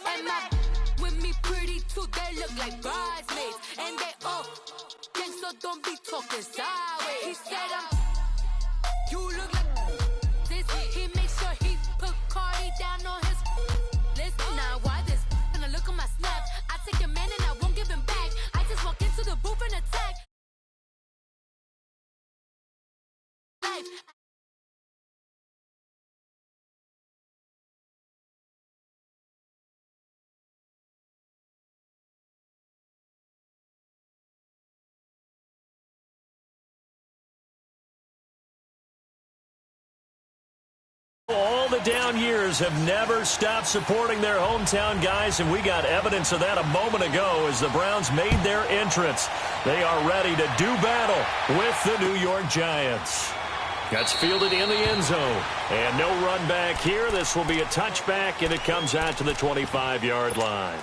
And my with me pretty too, they look like bridesmaids. And they all gang, so don't be talking sideways. He said you look like this. He makes sure he put Cardi down on his list. Now why this? When I look at my snap, I take your man and I won't give him back. I just walk into the booth and attack. All the down years have never stopped supporting their hometown guys, and we got evidence of that a moment ago as the Browns made their entrance. They are ready to do battle with the New York Giants. That's fielded in the end zone. And no run back here. This will be a touchback, and it comes out to the 25-yard line.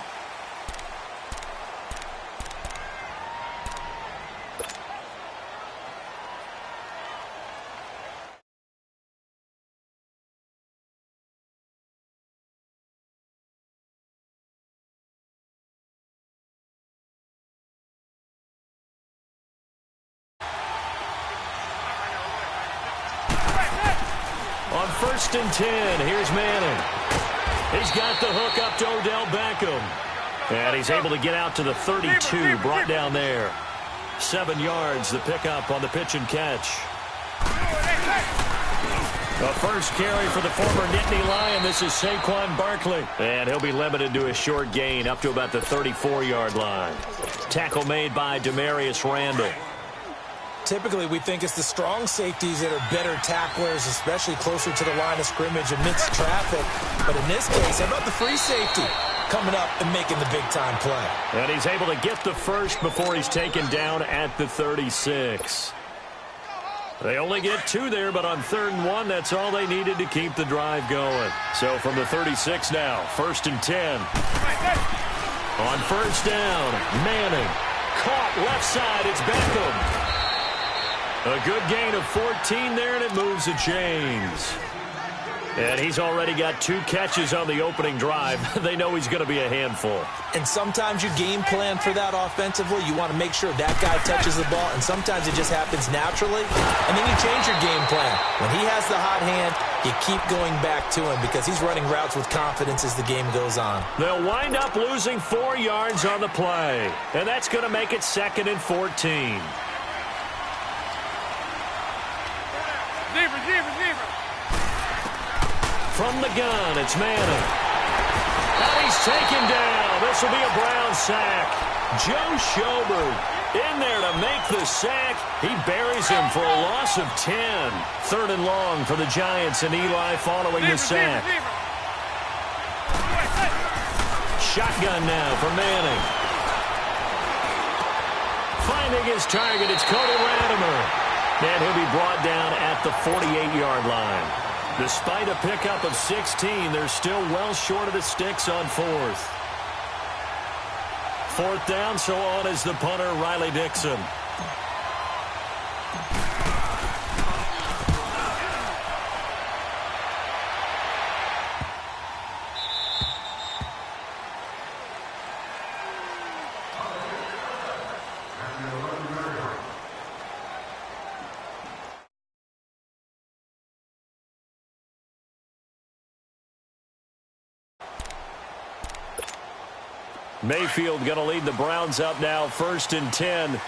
On 1st and 10, here's Manning. He's got the hook up to Odell Beckham. And he's able to get out to the 32, brought down there. 7 yards, the pickup on the pitch and catch. The first carry for the former Nittany Lion. This is Saquon Barkley. And he'll be limited to a short gain up to about the 34-yard line. Tackle made by Demarius Randall. Typically, we think it's the strong safeties that are better tacklers, especially closer to the line of scrimmage amidst traffic. But in this case, how about the free safety coming up and making the big-time play? And he's able to get the first before he's taken down at the 36. They only get 2 there, but on 3rd and 1, that's all they needed to keep the drive going. So from the 36 now, 1st and 10. On 1st down, Manning. Caught left side, it's Beckham. A good gain of 14 there, and it moves the chains. And he's already got 2 catches on the opening drive. They know he's going to be a handful. And sometimes you game plan for that offensively. You want to make sure that guy touches the ball, and sometimes it just happens naturally. And then you change your game plan. When he has the hot hand, you keep going back to him because he's running routes with confidence as the game goes on. They'll wind up losing 4 yards on the play. And that's going to make it 2nd and 14. From the gun, it's Manning. And he's taken down. This will be a Brown sack. Joe Schobert in there to make the sack. He buries him for a loss of 10. 3rd and long for the Giants, and Eli following the sack. Shotgun now for Manning. Finding his target, it's Cody Latimer. And he'll be brought down at the 48-yard line. Despite a pickup of 16, they're still well short of the sticks on 4th. 4th down, so on is the punter, Riley Dixon. Mayfield going to lead the Browns up now, 1st and 10. Leopard!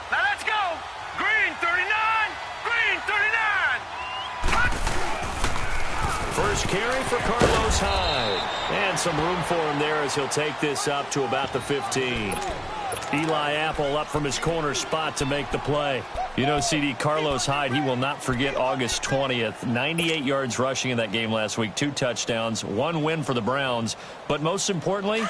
Now let's go! Green 39! Green 39! First carry for Carlos Hyde. And some room for him there as he'll take this up to about the 15. Eli Apple up from his corner spot to make the play. You know, CD, Carlos Hyde, he will not forget August 20th. 98 yards rushing in that game last week, 2 touchdowns, 1 win for the Browns. But most importantly,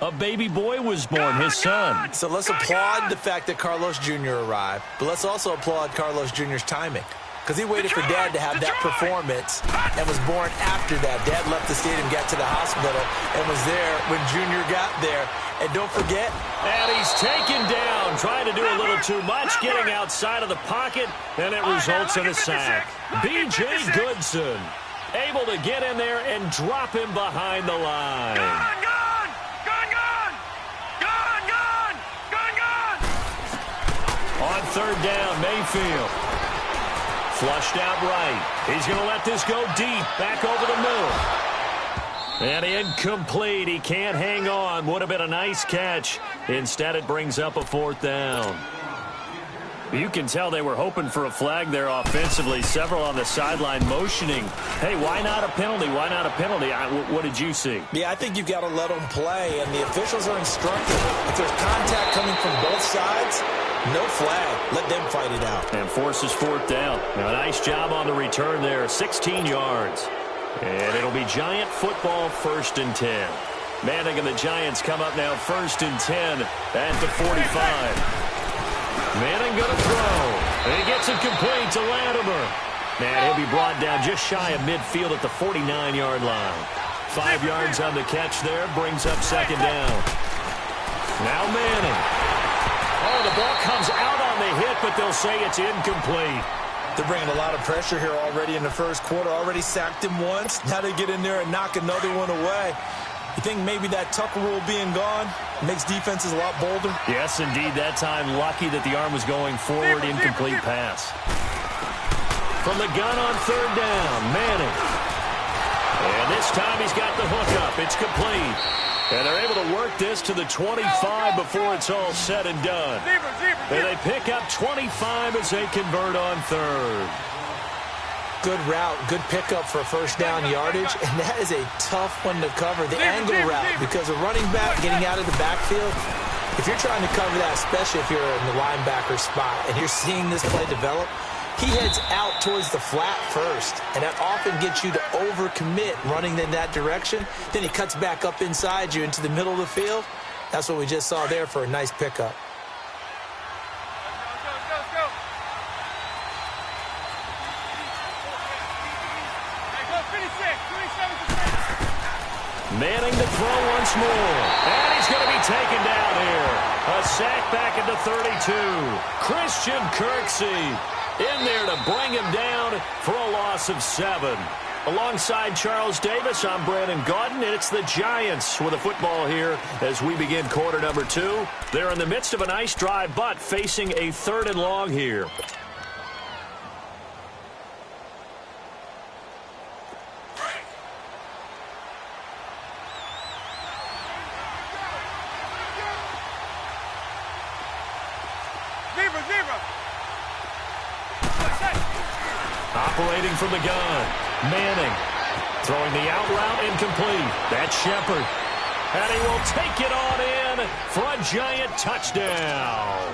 a baby boy was born, his son. So let's applaud the fact that Carlos Jr. arrived, but let's also applaud Carlos Jr.'s timing. Because he waited for Dad to have that performance and was born after that. Dad left the stadium, got to the hospital, and was there when Junior got there. And don't forget, And he's taken down, trying to do a little too much, getting outside of the pocket, and it results in a sack. B.J. Goodson able to get in there and drop him behind the line. Gone, gone! Gone, gone! Gone, gone! Gone, gone! On third down, Mayfield. Flushed out right. He's going to let this go deep, back over the middle. And incomplete. He can't hang on. Would have been a nice catch. Instead, it brings up a fourth down. You can tell they were hoping for a flag there offensively. Several on the sideline motioning. Hey, why not a penalty? Why not a penalty? What did you see? Yeah, I think you've got to let them play, and the officials are instructed. If there's contact coming from both sides, no flag. Let them fight it out. And forces fourth down. Now, a nice job on the return there. 16 yards. And it'll be Giant football, 1st and 10. Manning and the Giants come up now 1st and 10 at the 45. Manning going to throw. And he gets it complete to Latimer. And he'll be brought down just shy of midfield at the 49-yard line. 5 yards on the catch there. Brings up 2nd down. Now Manning. Oh, the ball comes out on the hit, but they'll say it's incomplete. They're bringing a lot of pressure here already in the first quarter. Already sacked him once. Now they get in there and knock another one away. You think maybe that Tucker rule being gone makes defenses a lot bolder? Yes, indeed. That time, lucky that the arm was going forward. Incomplete pass. From the gun on third down, Manning. And this time he's got the hook up. It's complete. And they're able to work this to the 25 before it's all said and done. And they pick up 25 as they convert on third. Good route, good pickup for first down yardage, and that is a tough one to cover, the angle route, because a running back getting out of the backfield, if you're trying to cover that, especially if you're in the linebacker spot, and you're seeing this play develop, he heads out towards the flat first, and that often gets you to overcommit running in that direction. Then he cuts back up inside you into the middle of the field. That's what we just saw there for a nice pickup. Manning to throw once more. And he's going to be taken down here. A sack back at the 32. Christian Kirksey in there to bring him down for a loss of 7. Alongside Charles Davis, I'm Brandon Gaudin, and it's the Giants with a football here as we begin quarter number 2. They're in the midst of a nice drive, but facing a 3rd and long here. Operating from the gun, Manning throwing the out route incomplete. That's Shepard. And he will take it on in for a Giant touchdown.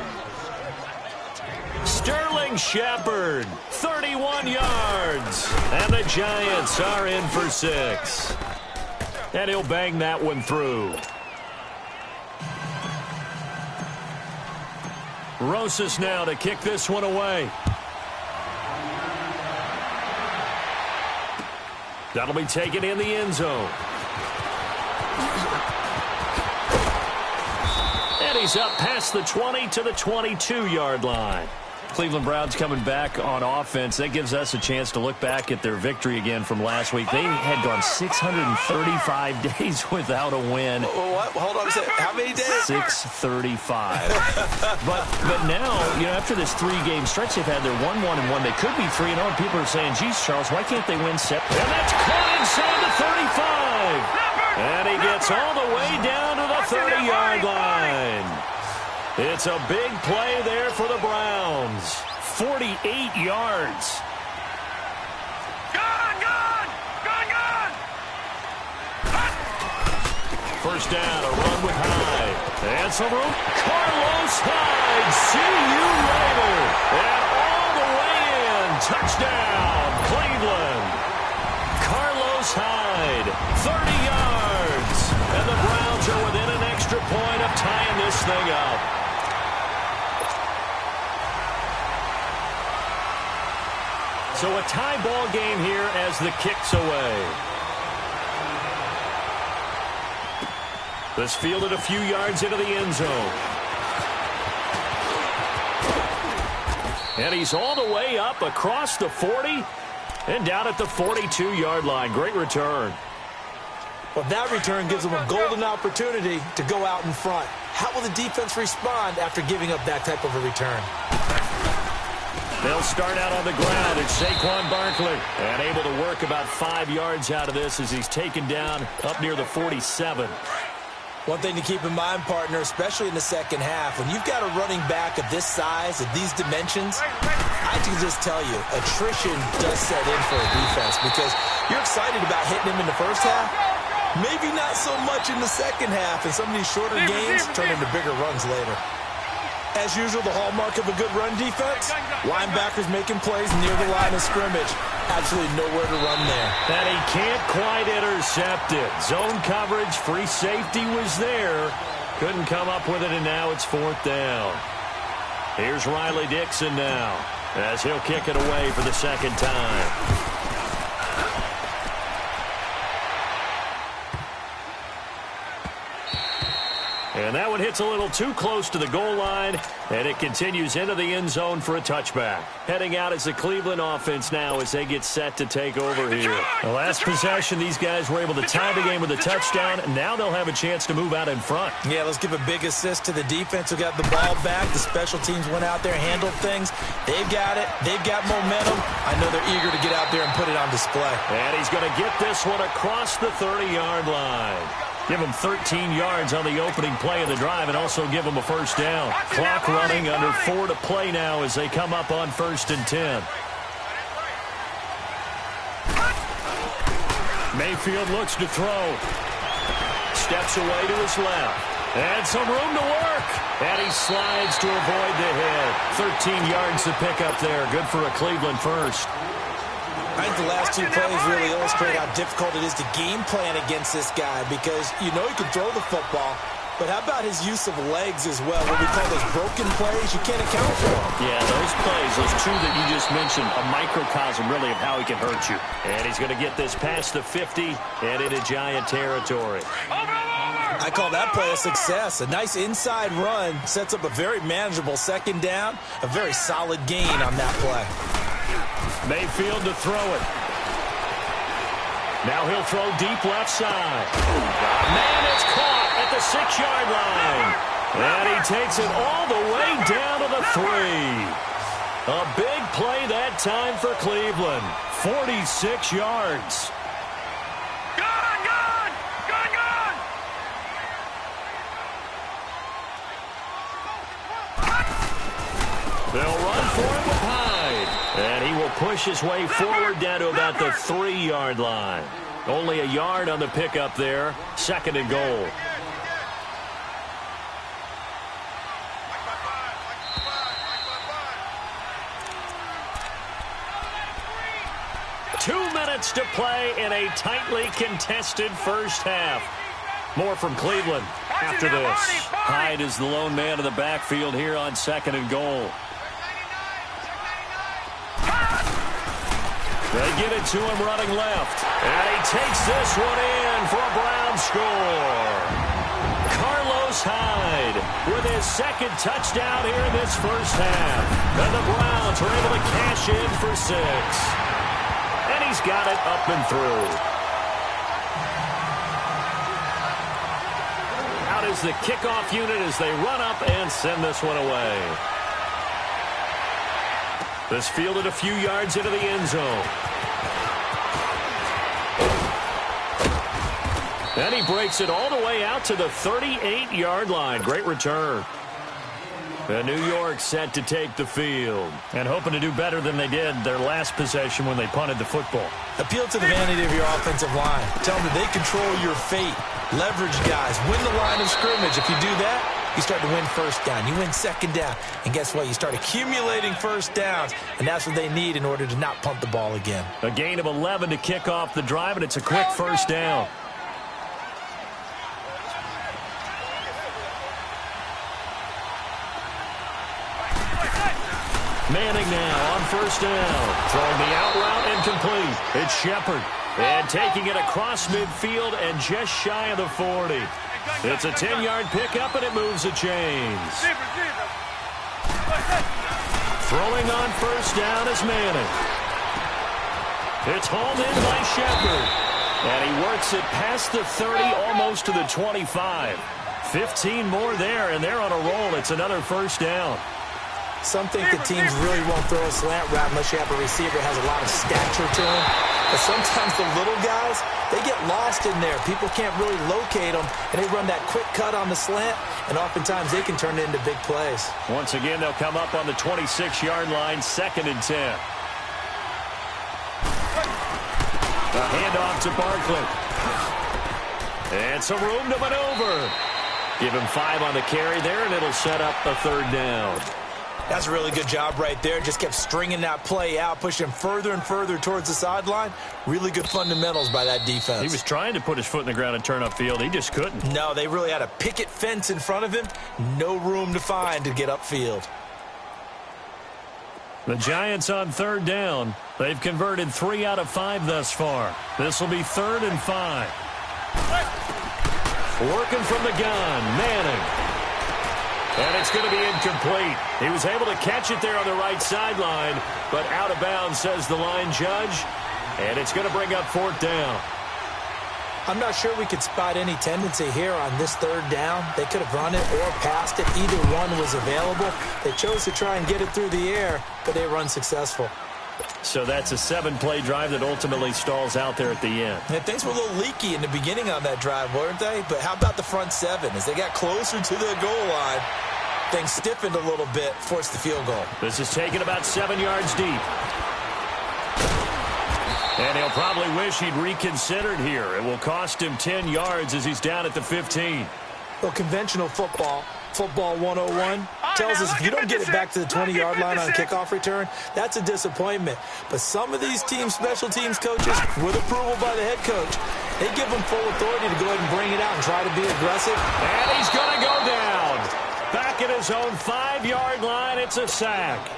Sterling Shepard, 31 yards. And the Giants are in for 6. And he'll bang that one through. Rosas now to kick this one away. That'll be taken in the end zone. And he's up past the 20 to the 22-yard line. Cleveland Browns coming back on offense. That gives us a chance to look back at their victory again from last week. They had gone 635 days without a win. What? Hold on a second. How many days? 635. but now, you know, after this 3-game stretch they've had, they're 1-1-1. They could be 3-0. And people are saying, geez, Charles, why can't they win 7? And that's caught inside the 35. And he gets all the way down to the 30-yard line. It's a big play there for the Browns. 48 yards. Gone, gone! Gone, gone! First down, a run with Hyde. And some room. Carlos Hyde, see you later. And all the way in. Touchdown, Cleveland. Carlos Hyde, 30 yards. And the Browns are within an extra point of tying this thing up. So a tie ball game here as the kick's away. This fielded a few yards into the end zone. And he's all the way up across the 40 and down at the 42-yard line. Great return. Well, that return gives them a golden opportunity to go out in front. How will the defense respond after giving up that type of a return? They'll start out on the ground. It's Saquon Barkley. And able to work about 5 yards out of this as he's taken down up near the 47. One thing to keep in mind, partner, especially in the second half, when you've got a running back of this size, of these dimensions, I can just tell you, attrition does set in for a defense because you're excited about hitting him in the first half. Maybe not so much in the second half, and some of these shorter games turn into bigger runs later. As usual, the hallmark of a good run defense, linebackers making plays near the line of scrimmage. Absolutely nowhere to run there. And he can't quite intercept it. Zone coverage, free safety was there. Couldn't come up with it, and now it's 4th down. Here's Riley Dixon now as he'll kick it away for the second time. And that one hits a little too close to the goal line, and it continues into the end zone for a touchback. Heading out as the Cleveland offense now as they get set to take over here. The last possession, these guys were able to tie the game with a touchdown, and now they'll have a chance to move out in front. Yeah, let's give a big assist to the defense who got the ball back. The special teams went out there, handled things. They've got it. They've got momentum. I know they're eager to get out there and put it on display. And he's going to get this one across the 30-yard line. Give him 13 yards on the opening play of the drive and also give him a first down. Clock running, under 4 to play now as they come up on 1st and 10. Mayfield looks to throw. Steps away to his left. And some room to work. And he slides to avoid the hit. 13 yards to pick up there. Good for a Cleveland first. I think the last 2 plays really illustrate how difficult it is to game plan against this guy because you know he can throw the football, but how about his use of legs as well? What we call those broken plays, you can't account for them. Yeah, those plays, those 2 that you just mentioned, a microcosm really of how he can hurt you. And he's going to get this past the 50 and into Giant territory. I call that play a success. A nice inside run sets up a very manageable second down, a very solid gain on that play. Mayfield to throw it. Now he'll throw deep left side. Man, it's caught at the 6-yard line. And he takes it all the way down to the 3. A big play that time for Cleveland. 46 yards. They'll run for it with Hyde. And he will push his way forward down to about the 3-yard line. Only a yard on the pickup there. 2nd and goal. Two minutes to play in a tightly contested first half. More from Cleveland after this. Hyde is the lone man in the backfield here on 2nd and goal. They give it to him running left. And he takes this one in for a Brown score. Carlos Hyde with his 2nd touchdown here in this first half. And the Browns are able to cash in for 6. And he's got it up and through. Out is the kickoff unit as they run up and send this one away. This fielded a few yards into the end zone. And he breaks it all the way out to the 38-yard line. Great return. And New York set to take the field. And hoping to do better than they did their last possession when they punted the football. Appeal to the vanity of your offensive line. Tell them that they control your fate. Leverage guys. Win the line of scrimmage. If you do that, you start to win first down. You win second down. And guess what? You start accumulating first downs. And that's what they need in order to not punt the ball again. A gain of 11 to kick off the drive, and it's a quick first down. Manning now on first down. Throwing the out route incomplete. It's Shepard. And taking it across midfield and just shy of the 40. It's a 10-yard pickup, and it moves the chains. Throwing on first down is Manning. It's hauled in by Shepard. And he works it past the 30, almost to the 25. 15 more there, and they're on a roll. It's another first down. Some think the teams really won't throw a slant route unless you have a receiver that has a lot of stature to him. But sometimes the little guys, they get lost in there. People can't really locate them, and they run that quick cut on the slant, and oftentimes they can turn it into big plays. Once again, they'll come up on the 26-yard line, 2nd and 10. A handoff to Barkley. And some room to maneuver. Give him 5 on the carry there, and it'll set up a 3rd down. That's a really good job right there. Just kept stringing that play out, pushing him further and further towards the sideline. Really good fundamentals by that defense. He was trying to put his foot in the ground and turn upfield. He just couldn't. No, they really had a picket fence in front of him. No room to find to get upfield. The Giants on 3rd down. They've converted 3 out of 5 thus far. This will be 3rd and 5. Working from the gun, Manning. And it's going to be incomplete. He was able to catch it there on the right sideline, but out of bounds, says the line judge. And it's going to bring up 4th down. I'm not sure we could spot any tendency here on this 3rd down. They could have run it or passed it. Either one was available. They chose to try and get it through the air, but they were unsuccessful. So that's a 7-play drive that ultimately stalls out there at the end. And things were a little leaky in the beginning on that drive, weren't they? But how about the front 7? As they got closer to the goal line, things stiffened a little bit, forced the field goal. This is taken about 7 yards deep. And he'll probably wish he'd reconsidered here. It will cost him 10 yards as he's down at the 15. Well, conventional football 101, tells us if you don't get it back to the 20-yard line on a kickoff return, that's a disappointment. But some of these teams, special teams coaches, with approval by the head coach, they give them full authority to go ahead and bring it out and try to be aggressive. And he's going to go down. Back at his own 5-yard line, it's a sack.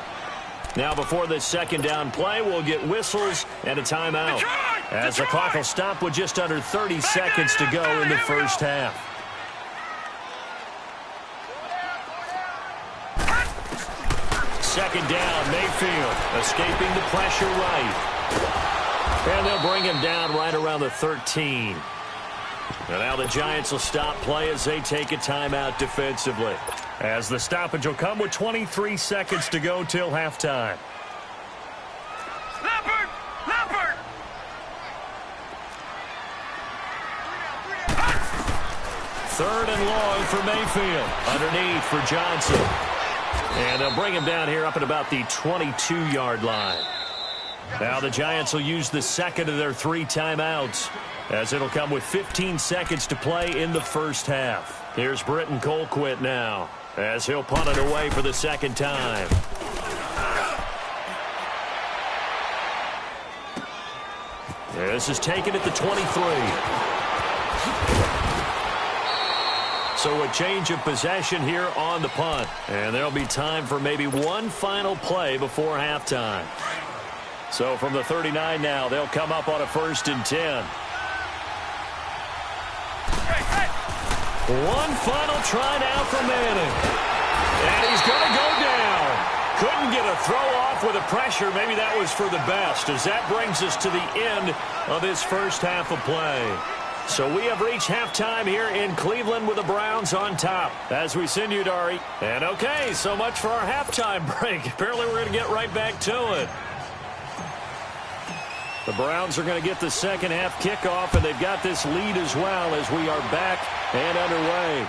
Now before this 2nd down play, we'll get whistles and a timeout, as the clock will stop with just under 30 seconds to go in the first half. Second down, Mayfield escaping the pressure right. And they'll bring him down right around the 13. And now the Giants will stop play as they take a timeout defensively. As the stoppage will come with 23 seconds to go till halftime. Leopard! Leopard! 3rd and long for Mayfield. Underneath for Johnson. And they'll bring him down here up at about the 22-yard line. Now the Giants will use the 2nd of their 3 timeouts, as it'll come with 15 seconds to play in the first half. Here's Britton Colquitt now, as he'll punt it away for the 2nd time. This is taken at the 23. So a change of possession here on the punt. And there'll be time for maybe one final play before halftime. So from the 39 now, they'll come up on a 1st and 10. One final try now for Manning. And he's going to go down. Couldn't get a throw off with the pressure. Maybe that was for the best, as that brings us to the end of this first half of play. So we have reached halftime here in Cleveland with the Browns on top. As we send you, Dari. And okay, so much for our halftime break. Apparently we're going to get right back to it. The Browns are going to get the second half kickoff, and they've got this lead as well as we are back and underway.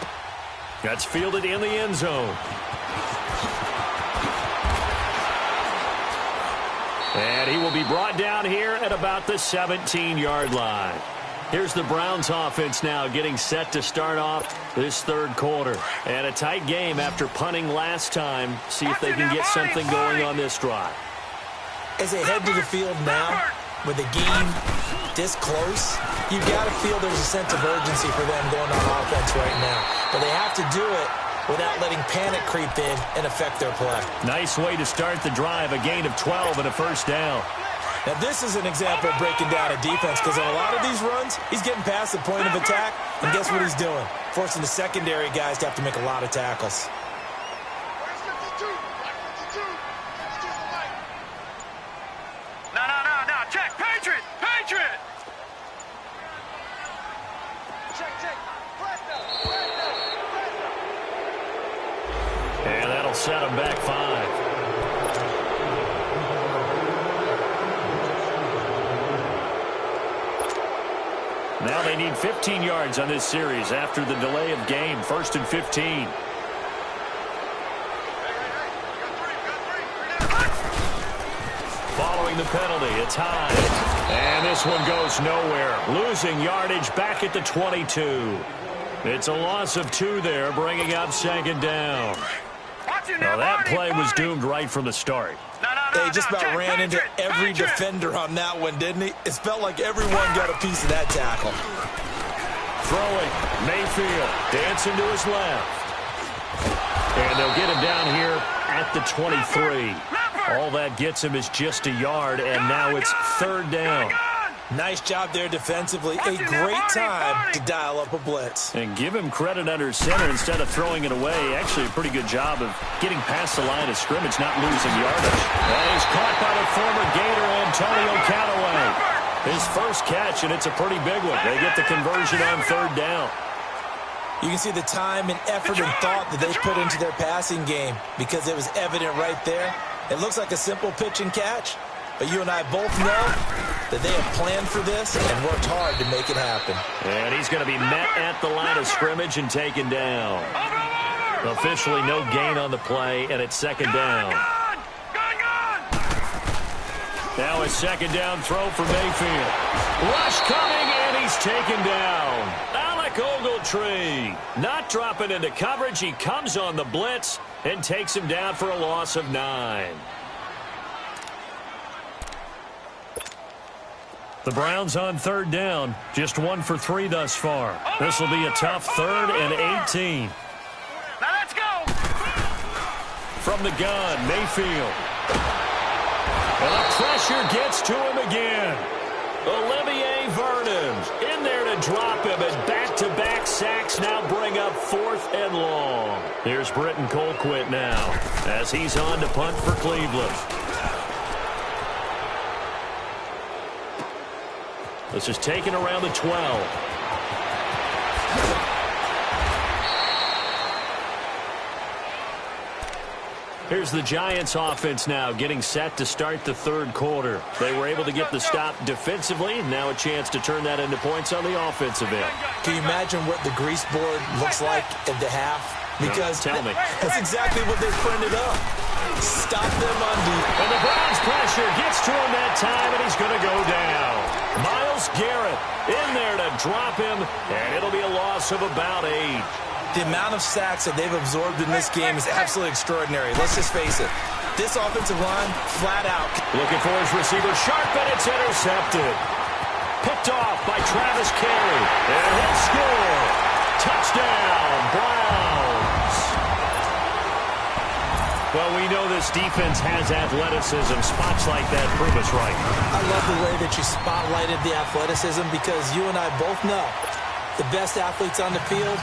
That's fielded in the end zone. And he will be brought down here at about the 17-yard line. Here's the Browns offense now getting set to start off this 3rd quarter. And a tight game after punting last time. See if they can get something going on this drive. As they head to the field now, with the game this close, you got to feel there's a sense of urgency for them going on offense right now. But they have to do it without letting panic creep in and affect their play. Nice way to start the drive, a gain of 12 and a 1st down. Now, this is an example of breaking down a defense because on a lot of these runs, he's getting past the point of attack, and guess what he's doing? Forcing the secondary guys to have to make a lot of tackles. No. Check. Patriot. Check. And that'll set him back 5. Now they need 15 yards on this series after the delay of game. 1st and 15. Following the penalty, it's high. And this one goes nowhere. Losing yardage back at the 22. It's a loss of 2 there, bringing up 2nd down. Now that play was doomed right from the start. He just about ran into every defender on that one, didn't he? It felt like everyone got a piece of that tackle. Throwing, Mayfield dancing to his left. And they'll get him down here at the 23. All that gets him is just a yard, and now it's 3rd down. Nice job there defensively. A great time to dial up a blitz. And give him credit under center instead of throwing it away. Actually, a pretty good job of getting past the line of scrimmage, not losing yardage. And he's caught by the former Gator, Antonio Callaway. His first catch, and it's a pretty big one. They get the conversion on 3rd down. You can see the time and effort and thought that they put into their passing game because it was evident right there. It looks like a simple pitch and catch, but you and I both know that they have planned for this and worked hard to make it happen. And he's going to be met at the line of scrimmage and taken down. Officially no gain on the play, and it's 2nd down. Now a 2nd down throw for Mayfield. Rush coming, and he's taken down. Alec Ogletree not dropping into coverage. He comes on the blitz and takes him down for a loss of 9. The Browns on 3rd down. Just 1 for 3 thus far. This will be a tough 3rd and 18. Now let's go. From the gun, Mayfield. And the pressure gets to him again. Olivier Vernon's in there to drop him, and back-to-back sacks now bring up 4th and long. Here's Britton Colquitt now as he's on to punt for Cleveland. This is taken around the 12. Here's the Giants offense now getting set to start the 3rd quarter. They were able to get the stop defensively, and now a chance to turn that into points on the offensive end. Can you imagine what the grease board looks like at the half? Because tell me. That's exactly what they printed up. Stop them on defense. And the Browns pressure gets to him that time, and he's going to go down. Myles Garrett in there to drop him, and it'll be a loss of about 8. The amount of sacks that they've absorbed in this game is absolutely extraordinary. Let's just face it. This offensive line, flat out. Looking for his receiver, sharp, and it's intercepted. Picked off by Travis Carey, and he'll score. Touchdown, Browns. Well, we know this defense has athleticism. Spots like that prove us right. I love the way that you spotlighted the athleticism because you and I both know the best athletes on the field,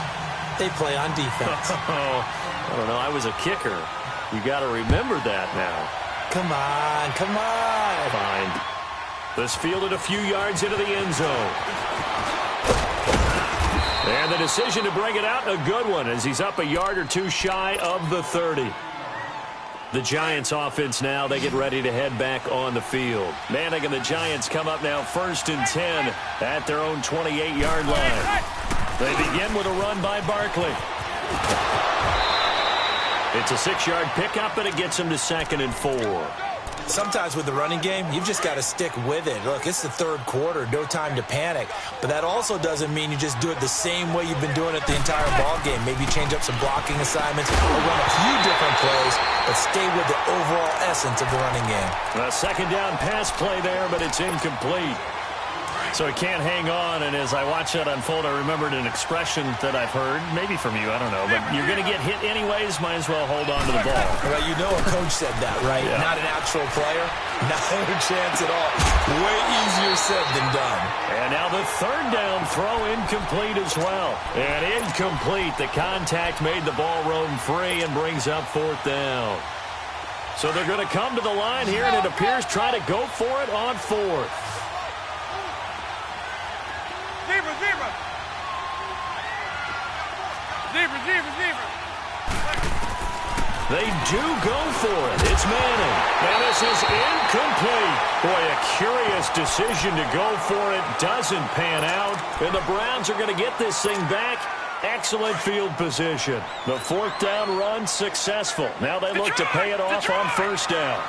they play on defense. I don't know. I was a kicker. You got to remember that now. Come on. Fine. This fielded a few yards into the end zone. And the decision to bring it out, a good one, as he's up a yard or 2 shy of the 30. The Giants offense now, they get ready to head back on the field. Manning and the Giants come up now 1st and 10 at their own 28-yard line. They begin with a run by Barkley. It's a 6-yard pickup, and it gets him to 2nd and 4. Sometimes with the running game, you've just got to stick with it. Look, it's the 3rd quarter, no time to panic. But that also doesn't mean you just do it the same way you've been doing it the entire ball game. Maybe change up some blocking assignments or run a few different plays, but stay with the overall essence of the running game. A 2nd down pass play there, but it's incomplete. So he can't hang on, and as I watch that unfold, I remembered an expression that I've heard, maybe from you, I don't know, but you're going to get hit anyways, might as well hold on to the ball. Well, you know a coach said that, right? Yeah. Not an actual player. Not a chance at all. Way easier said than done. And now the third down throw incomplete as well. And incomplete. The contact made the ball roam free and brings up fourth down. So they're going to come to the line here, and it appears try to go for it on fourth. Zebra, zebra. Zebra, zebra, zebra. They do go for it. It's Manning. And this is incomplete. Boy, a curious decision to go for it. Doesn't pan out. And the Browns are going to get this thing back. Excellent field position. The fourth down run successful. Now they look to pay it off on first down.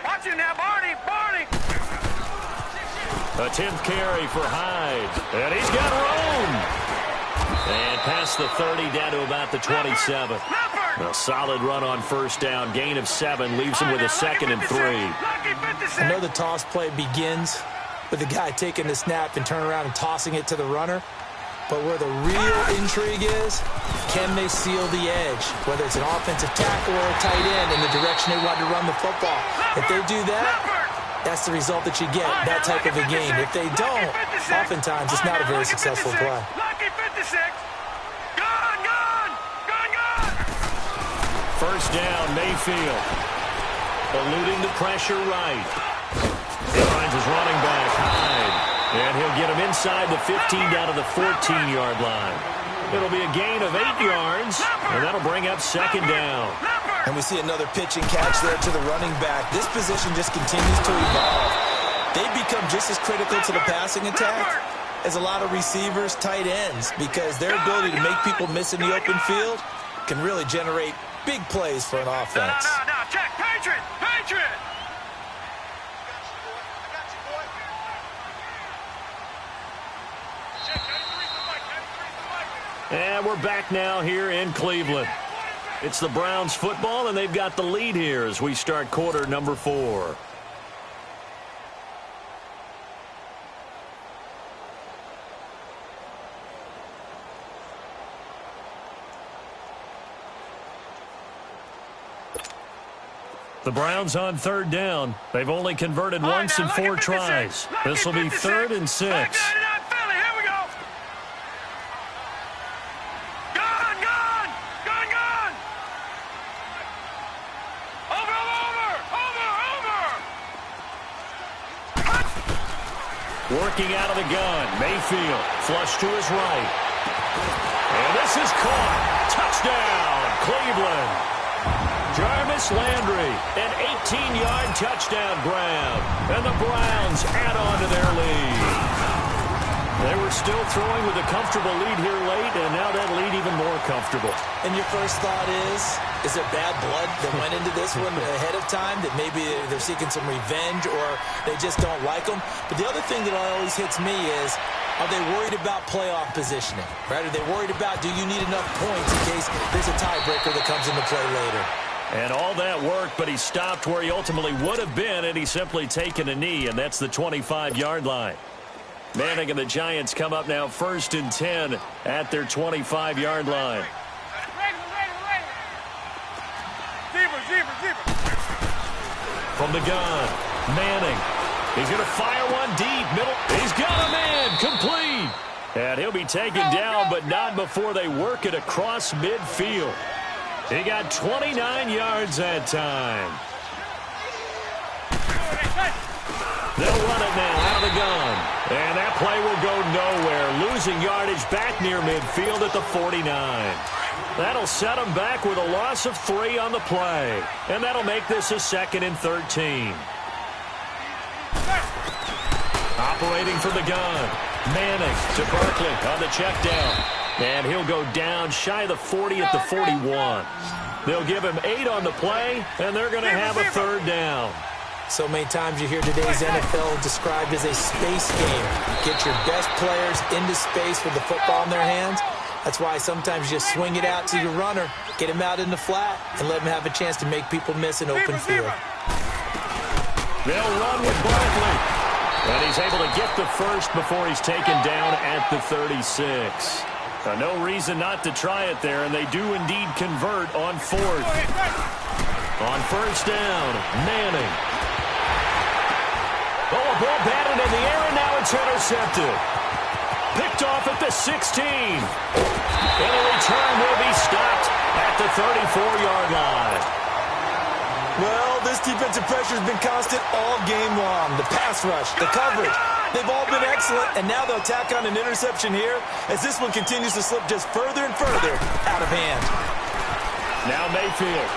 Watch it now, Barney, Barney. A 10th carry for Hyde. And he's got room. And past the 30 down to about the 27. A solid run on first down. Gain of 7 leaves him with a 2nd and 3. I know the toss play begins with the guy taking the snap and turning around and tossing it to the runner. But where the real intrigue is, can they seal the edge? Whether it's an offensive tackle or a tight end in the direction they want to run the football. If they do that, that's the result that you get, that type of a game. If they don't, oftentimes it's not a very successful play. Lucky 56. Gone, gone, gone, gone. First down, Mayfield. Eluding the pressure right. He finds his running back, Hyde. And he'll get him inside the 15 down to the 14-yard line. It'll be a gain of 8 yards, and that'll bring up second down. And we see another pitch and catch there to the running back. This position just continues to evolve. They become just as critical to the passing attack as a lot of receivers, tight ends, because their ability to make people miss in the open field can really generate big plays for an offense. No, check. Patriot, Patriot. And we're back now here in Cleveland. It's the Browns football, and they've got the lead here as we start quarter number 4. The Browns on third down. They've only converted once in 4 tries. This will be 3rd and 6. Working out of the gun. Mayfield flush to his right. And this is caught. Touchdown, Cleveland. Jarvis Landry, an 18-yard touchdown grab. And the Browns add on to their lead. They were still throwing with a comfortable lead here late, and now that lead even more comfortable. And your first thought is there bad blood that went into this one ahead of time, that maybe they're seeking some revenge or they just don't like them? But the other thing that always hits me is, are they worried about playoff positioning? Right? Are they worried about, do you need enough points in case there's a tiebreaker that comes into play later? And all that worked, but he stopped where he ultimately would have been, and he's simply taken a knee, and that's the 25-yard line. Manning and the Giants come up now 1st and 10 at their 25-yard line. Zebra. From the gun, Manning. He's going to fire one deep, middle. He's got a man, complete. And he'll be taken down, but not before they work it across midfield. He got 29 yards that time. They'll run it now out of the gun. And that play will go nowhere. Losing yardage back near midfield at the 49. That'll set them back with a loss of 3 on the play. And that'll make this a 2nd and 13. Operating from the gun. Manning to Barkley on the check down. And he'll go down shy of the 40 at the 41. They'll give him 8 on the play, and they're going to have a 3rd down. So many times you hear today's NFL described as a space game. Get your best players into space with the football in their hands. That's why sometimes you just swing it out to your runner, get him out in the flat, and let him have a chance to make people miss an open field. They'll run with Barkley. And he's able to get the first before he's taken down at the 36. No reason not to try it there, and they do indeed convert on fourth. On first down, Manning. Oh, a ball batted in the air, and now it's intercepted. Picked off at the 16. And a return will be stopped at the 34-yard line. Well, this defensive pressure has been constant all game long. The pass rush, the coverage, they've all been excellent, and now they'll tack on an interception here as this one continues to slip just further and further out of hand. Now Mayfield.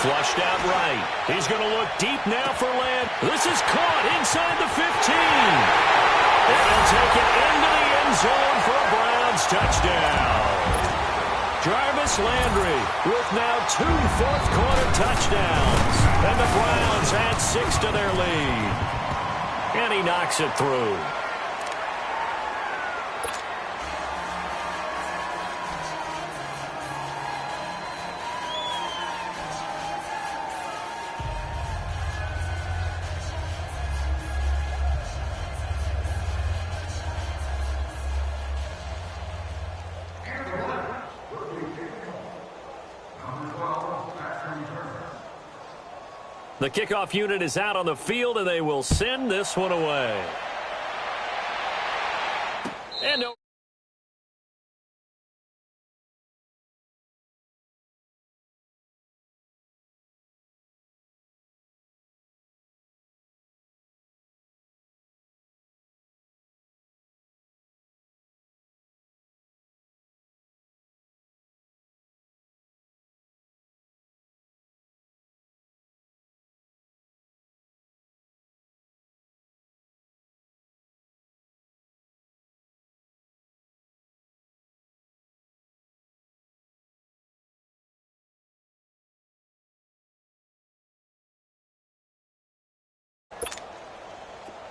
Flushed out right. He's going to look deep now for land. This is caught inside the 15. And he'll take it into the end zone for a Browns touchdown. Jarvis Landry with now 2 fourth-quarter touchdowns. And the Browns add 6 to their lead. And he knocks it through. The kickoff unit is out on the field, and they will send this one away. And no.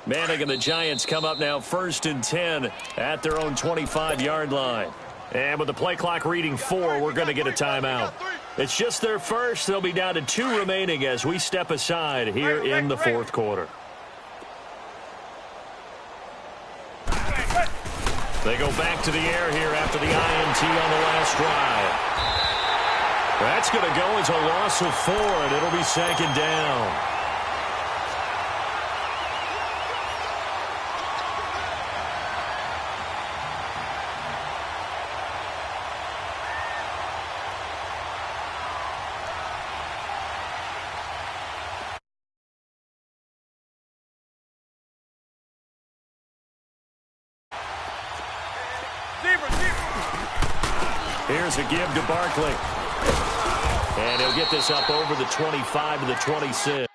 Manning and the Giants come up now 1st and 10 at their own 25-yard line. And with the play clock reading 4, we're going to get a timeout. It's just their first. They'll be down to 2 remaining as we step aside here in the 4th quarter. They go back to the air here after the INT on the last drive. That's going to go as a loss of 4, and it'll be 2nd down. Here's a give to Barkley. And he'll get this up over the 25 to the 26.